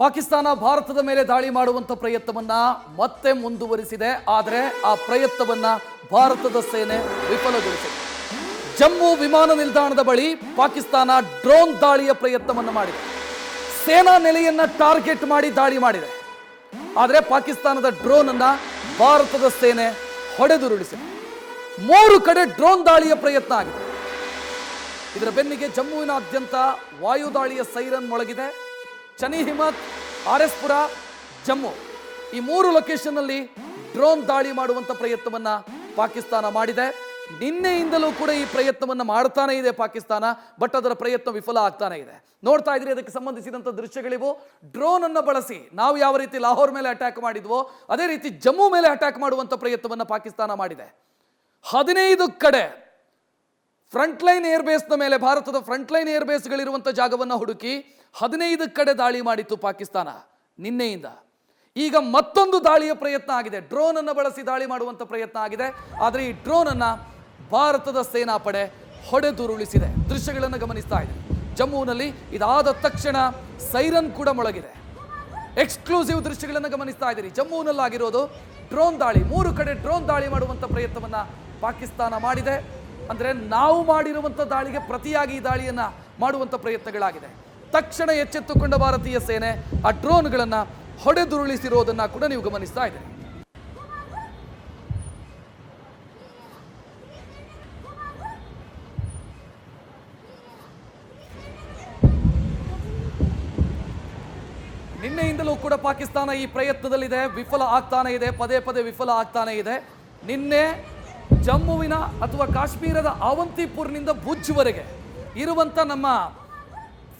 ಪಾಕಿಸ್ತಾನ ಭಾರತದ ಮೇಲೆ ದಾಳಿ ಮಾಡುವಂತ ಪ್ರಯತ್ನವನ್ನ ಮತ್ತೆ ಮುಂದುವರಿಸಿದೆ. ಆದರೆ ಆ ಪ್ರಯತ್ನವನ್ನ ಭಾರತದ ಸೇನೆ ವಿಫಲಗೊಳಿಸಿದೆ. ಜಮ್ಮು ವಿಮಾನ ನಿಲ್ದಾಣದ ಬಳಿ ಪಾಕಿಸ್ತಾನ ಡ್ರೋನ್ ದಾಳಿಯ ಪ್ರಯತ್ನವನ್ನು ಮಾಡಿದೆ. ಸೇನಾ ನೆಲೆಯನ್ನ ಟಾರ್ಗೆಟ್ ಮಾಡಿ ದಾಳಿ ಮಾಡಿದೆ. ಆದರೆ ಪಾಕಿಸ್ತಾನದ ಡ್ರೋನ್ ಅನ್ನ ಭಾರತದ ಸೇನೆ ಹೊಡೆದುರುಳಿಸಿದೆ. 3 ಕಡೆ ಡ್ರೋನ್ ದಾಳಿಯ ಪ್ರಯತ್ನ ಆಗಿದೆ. ಇದರ ಬೆನ್ನಿಗೆ ಜಮ್ಮುವಿನಾದ್ಯಂತ ವಾಯುದಾಳಿಯ ಸೈರನ್ ಮೊಳಗಿದೆ. ಚನಿ ಹಿಮತ್, ಆರ್ಎಸ್ಪುರ, ಜಮ್ಮು ಈ 3 ಲೊಕೇಶನ್ ಅಲ್ಲಿ ಡ್ರೋನ್ ದಾಳಿ ಮಾಡುವಂತ ಪ್ರಯತ್ನವನ್ನ ಪಾಕಿಸ್ತಾನ ಮಾಡಿದೆ. ನಿನ್ನೆಯಿಂದಲೂ ಕೂಡ ಈ ಪ್ರಯತ್ನವನ್ನ ಮಾಡ್ತಾನೆ ಇದೆ ಪಾಕಿಸ್ತಾನ. ಬಟ್ ಅದರ ಪ್ರಯತ್ನ ವಿಫಲ ಆಗ್ತಾನೆ ಇದೆ. ನೋಡ್ತಾ ಇದ್ರಿ, ಅದಕ್ಕೆ ಸಂಬಂಧಿಸಿದಂತ ದೃಶ್ಯಗಳಿವು. ಡ್ರೋನ್ ಅನ್ನು ಬಳಸಿ ನಾವು ಯಾವ ರೀತಿ ಲಾಹೋರ್ ಮೇಲೆ ಅಟ್ಯಾಕ್ ಮಾಡಿದ್ವೋ ಅದೇ ರೀತಿ ಜಮ್ಮು ಮೇಲೆ ಅಟ್ಯಾಕ್ ಮಾಡುವಂತ ಪ್ರಯತ್ನವನ್ನ ಪಾಕಿಸ್ತಾನ ಮಾಡಿದೆ. 15 ಕಡೆ ಫ್ರಂಟ್ ಲೈನ್ ಏರ್ಬೇಸ್ನ ಮೇಲೆ, ಭಾರತದ ಫ್ರಂಟ್ ಲೈನ್ ಏರ್ಬೇಸ್ಗಳಿರುವಂಥ ಜಾಗವನ್ನು ಹುಡುಕಿ 15 ಕಡೆ ದಾಳಿ ಮಾಡಿತ್ತು ಪಾಕಿಸ್ತಾನ ನಿನ್ನೆಯಿಂದ. ಈಗ ಮತ್ತೊಂದು ದಾಳಿಯ ಪ್ರಯತ್ನ ಆಗಿದೆ. ಡ್ರೋನ್ ಅನ್ನು ಬಳಸಿ ದಾಳಿ ಮಾಡುವಂಥ ಪ್ರಯತ್ನ ಆಗಿದೆ. ಆದರೆ ಈ ಡ್ರೋನ್ ಅನ್ನ ಭಾರತದ ಸೇನಾಪಡೆ ಹೊಡೆದುರುಳಿಸಿದೆ. ದೃಶ್ಯಗಳನ್ನು ಗಮನಿಸ್ತಾ ಇದೆ. ಜಮ್ಮುವಿನಲ್ಲಿ ಇದಾದ ತಕ್ಷಣ ಸೈರನ್ ಕೂಡ ಮೊಳಗಿದೆ. ಎಕ್ಸ್ಕ್ಲೂಸಿವ್ ದೃಶ್ಯಗಳನ್ನು ಗಮನಿಸ್ತಾ ಇದ್ದೀರಿ. ಜಮ್ಮುವಿನಲ್ಲಾಗಿರೋದು ಡ್ರೋನ್ ದಾಳಿ. 3 ಕಡೆ ಡ್ರೋನ್ ದಾಳಿ ಮಾಡುವಂಥ ಪ್ರಯತ್ನವನ್ನ ಪಾಕಿಸ್ತಾನ ಮಾಡಿದೆ. ಅಂದರೆ ನಾವು ಮಾಡಿರುವಂಥ ದಾಳಿಗೆ ಪ್ರತಿಯಾಗಿ ಈ ದಾಳಿಯನ್ನ ಮಾಡುವಂಥ ಪ್ರಯತ್ನಗಳಾಗಿದೆ. ತಕ್ಷಣ ಎಚ್ಚೆತ್ತುಕೊಂಡ ಭಾರತೀಯ ಸೇನೆ ಆ ಡ್ರೋನ್ಗಳನ್ನು ಹೊಡೆದುರುಳಿಸಿರೋದನ್ನ ಕೂಡ ನೀವು ಗಮನಿಸ್ತಾ ಇದ್ದೀರಿ. ನಿನ್ನೆಯಿಂದಲೂ ಕೂಡ ಪಾಕಿಸ್ತಾನ ಈ ಪ್ರಯತ್ನದಲ್ಲಿದೆ, ವಿಫಲ ಆಗ್ತಾನೆ ಇದೆ, ಪದೇ ಪದೇ ವಿಫಲ ಆಗ್ತಾನೆ ಇದೆ. ನಿನ್ನೆ ಜಮ್ಮುವಿನ ಅಥವಾ ಕಾಶ್ಮೀರದ ಅವಂತಿಪುರ್ನಿಂದ ಭುಜ್ವರೆಗೆ ಇರುವಂಥ ನಮ್ಮ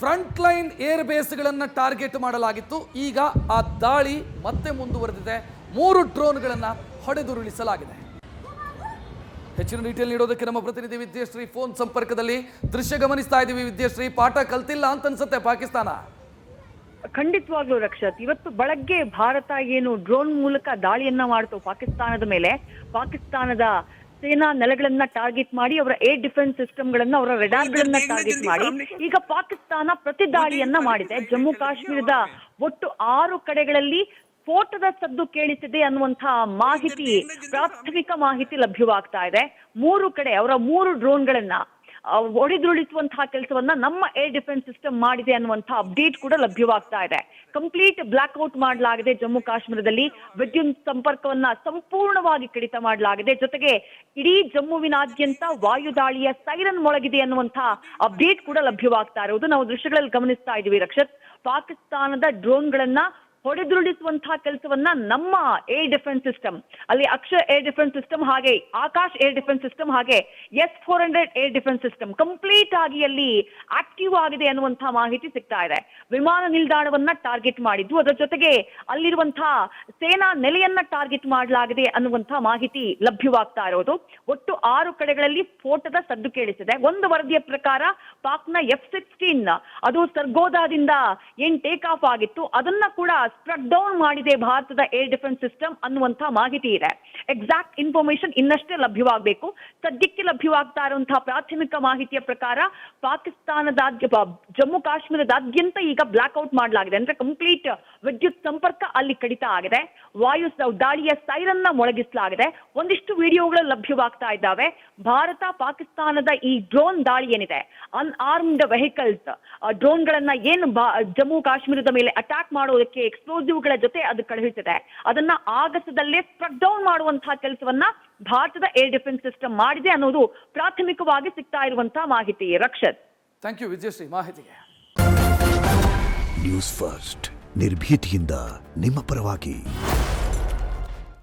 ಫ್ರಂಟ್ ಲೈನ್ ಏರ್ ಬೇಸ್ಗಳನ್ನು ಟಾರ್ಗೆಟ್ ಮಾಡಲಾಗಿತ್ತು. ಈಗ ಆ ದಾಳಿ ಮತ್ತೆ ಮುಂದುವರೆದಿದೆ. 3 ಡ್ರೋನ್ಗಳನ್ನು ಹೊಡೆದುರುಳಿಸಲಾಗಿದೆ. ಹೆಚ್ಚಿನ ಡೀಟೇಲ್ ನೀಡೋದಕ್ಕೆ ನಮ್ಮ ಪ್ರತಿನಿಧಿ ವಿದ್ಯಾಶ್ರೀ ಫೋನ್ ಸಂಪರ್ಕದಲ್ಲಿ. ದೃಶ್ಯ ಗಮನಿಸ್ತಾ ಇದ್ದೀವಿ. ವಿದ್ಯಾಶ್ರೀ, ಪಾಠ ಕಲ್ತಿಲ್ಲ ಅಂತ ಅನ್ಸುತ್ತೆ ಪಾಕಿಸ್ತಾನ. ಖಂಡಿತವಾಗ್ಲೂ ರಕ್ಷತ್, ಇವತ್ತು ಬೆಳಗ್ಗೆ ಭಾರತ ಏನು ಡ್ರೋನ್ ಮೂಲಕ ದಾಳಿಯನ್ನ ಮಾಡ್ತು ಪಾಕಿಸ್ತಾನದ ಮೇಲೆ, ಪಾಕಿಸ್ತಾನದ ಸೇನಾ ನೆಲೆಗಳನ್ನ ಟಾರ್ಗೆಟ್ ಮಾಡಿ ಅವರ ಏರ್ ಡಿಫೆನ್ಸ್ ಸಿಸ್ಟಮ್ ಗಳನ್ನ, ಅವರ ರೆಡಾರ್ ಗಳನ್ನ ಟಾರ್ಗೆಟ್ ಮಾಡಿ ಈಗ ಪಾಕಿಸ್ತಾನ ಪ್ರತಿ ದಾಳಿಯನ್ನ ಮಾಡಿದೆ. ಜಮ್ಮು ಕಾಶ್ಮೀರದ ಒಟ್ಟು 6 ಕಡೆಗಳಲ್ಲಿ ಸ್ಫೋಟದ ಸದ್ದು ಕೇಳಿಸಿದೆ ಅನ್ನುವಂತಹ ಮಾಹಿತಿ, ಪ್ರಾಥಮಿಕ ಮಾಹಿತಿ ಲಭ್ಯವಾಗ್ತಾ ಇದೆ. 3 ಕಡೆ ಅವರ 3 ಡ್ರೋನ್ಗಳನ್ನ ಹೊಡೆದುರುಳಿಸುವಂತಹ ಕೆಲಸವನ್ನ ನಮ್ಮ ಏರ್ ಡಿಫೆನ್ಸ್ ಸಿಸ್ಟಮ್ ಮಾಡಿದೆ ಅನ್ನುವಂತಹ ಅಪ್ಡೇಟ್ ಕೂಡ ಲಭ್ಯವಾಗ್ತಾ ಇದೆ. ಕಂಪ್ಲೀಟ್ ಬ್ಲಾಕ್ಔಟ್ ಮಾಡಲಾಗಿದೆ. ಜಮ್ಮು ಕಾಶ್ಮೀರದಲ್ಲಿ ವಿದ್ಯುತ್ ಸಂಪರ್ಕವನ್ನ ಸಂಪೂರ್ಣವಾಗಿ ಕಡಿತ ಮಾಡಲಾಗಿದೆ. ಜೊತೆಗೆ ಇಡೀ ಜಮ್ಮುವಿನಾದ್ಯಂತ ವಾಯುದಾಳಿಯ ಸೈರನ್ ಮೊಳಗಿದೆ ಅನ್ನುವಂತಹ ಅಪ್ಡೇಟ್ ಕೂಡ ಲಭ್ಯವಾಗ್ತಾ ಇರುವುದು ನಾವು ದೃಶ್ಯಗಳಲ್ಲಿ ಗಮನಿಸ್ತಾ ಇದ್ದೀವಿ. ರಕ್ಷತ್, ಪಾಕಿಸ್ತಾನದ ಡ್ರೋನ್ಗಳನ್ನ ಹೊಡೆದುರುಳಿಸುವಂತಹ ಕೆಲಸವನ್ನ ನಮ್ಮ ಏರ್ ಡಿಫೆನ್ಸ್ ಸಿಸ್ಟಮ್, ಅಲ್ಲಿ ಅಕ್ಷರ್ ಏರ್ ಡಿಫೆನ್ಸ್ ಸಿಸ್ಟಮ್, ಹಾಗೆ ಆಕಾಶ್ ಏರ್ ಡಿಫೆನ್ಸ್ ಸಿಸ್ಟಮ್, ಹಾಗೆ S-400 air defence system complete ಆಗಿ ಅಲ್ಲಿ ಆಕ್ಟಿವ್ ಆಗಿದೆ ಅನ್ನುವಂತಹ ಮಾಹಿತಿ ಸಿಗ್ತಾ ಇದೆ. ವಿಮಾನ ನಿಲ್ದಾಣವನ್ನ ಟಾರ್ಗೆಟ್ ಮಾಡಿದ್ದು, ಅದರ ಜೊತೆಗೆ ಅಲ್ಲಿರುವಂತಹ ಸೇನಾ ನೆಲೆಯನ್ನ ಟಾರ್ಗೆಟ್ ಮಾಡಲಾಗಿದೆ ಅನ್ನುವಂತಹ ಮಾಹಿತಿ ಲಭ್ಯವಾಗ್ತಾ ಇರೋದು. ಒಟ್ಟು 6 ಕಡೆಗಳಲ್ಲಿ ಸ್ಫೋಟದ ಸದ್ದು ಕೇಳಿಸಿದೆ. ಒಂದು ವರದಿಯ ಪ್ರಕಾರ ಪಾಕ್ನ F-16 ಅದು ಸರ್ಗೋದಾದಿಂದ ಏನ್ ಟೇಕ್ ಆಫ್ ಆಗಿತ್ತು ಅದನ್ನ ಕೂಡ ಸ್ಟ್ರಕ್ ಡೌನ್ ಮಾಡಿದೆ ಭಾರತದ ಏರ್ ಡಿಫೆನ್ಸ್ ಸಿಸ್ಟಮ್ ಅನ್ನುವಂತಹ ಮಾಹಿತಿ ಇದೆ. ಎಕ್ಸಾಕ್ಟ್ ಇನ್ಫಾರ್ಮೇಶನ್ ಇನ್ನಷ್ಟೇ ಲಭ್ಯವಾಗಬೇಕು. ಸದ್ಯಕ್ಕೆ ಲಭ್ಯವಾಗ್ತಾ ಇರುವಂತಹ ಪ್ರಾಥಮಿಕ ಮಾಹಿತಿಯ ಪ್ರಕಾರ ಜಮ್ಮು ಕಾಶ್ಮೀರದಾದ್ಯಂತ ಈಗ ಬ್ಲಾಕ್ಔಟ್ ಮಾಡಲಾಗಿದೆ. ಅಂದ್ರೆ ಕಂಪ್ಲೀಟ್ ವಿದ್ಯುತ್ ಸಂಪರ್ಕ ಅಲ್ಲಿ ಕಡಿತ ಆಗಿದೆ. ವಾಯು ದಾಳಿಯ ಸೈರನ್ನ ಮೊಳಗಿಸಲಾಗಿದೆ. ಒಂದಿಷ್ಟು ವಿಡಿಯೋಗಳು ಲಭ್ಯವಾಗ್ತಾ ಇದ್ದಾವೆ. ಭಾರತ ಪಾಕಿಸ್ತಾನದ ಈ ಡ್ರೋನ್ ದಾಳಿ ಏನಿದೆ, ಅನ್ಆರ್ಮ್ಡ್ ವೆಹಿಕಲ್ಸ್ ಡ್ರೋನ್ ಗಳನ್ನ ಏನು ಜಮ್ಮು ಕಾಶ್ಮೀರದ ಮೇಲೆ ಅಟ್ಯಾಕ್ ಮಾಡೋದಕ್ಕೆ ಎಕ್ಸ್ಪ್ಲೋಸಿವ್ ಗಳ ಜೊತೆ ಅದು ಕಳುಹಿಸಿದೆ, ಅದನ್ನ ಆಗಸದಲ್ಲೇ ಸ್ಟ್ರಕ್ ಡೌನ್ ಮಾಡುವಂತಹ ಕೆಲಸವನ್ನ ಭಾರತದ ಏರ್ ಡಿಫೆನ್ಸ್ ಸಿಸ್ಟಮ್ ಮಾಡಿದೆ ಅನ್ನೋದು ಪ್ರಾಥಮಿಕವಾಗಿ ಸಿಗ್ತಾ ಇರುವಂತಹ ಮಾಹಿತಿ. ರಕ್ಷತ್, ಥ್ಯಾಂಕ್ ಯು ವಿಜಯಶ್ರೀ ಮಾಹಿತಿಗೆ. ನ್ಯೂಸ್ ಫಸ್ಟ್, ನಿರ್ಭೀತಿಯಿಂದ ನಿಮ್ಮ ಪರವಾಗಿ.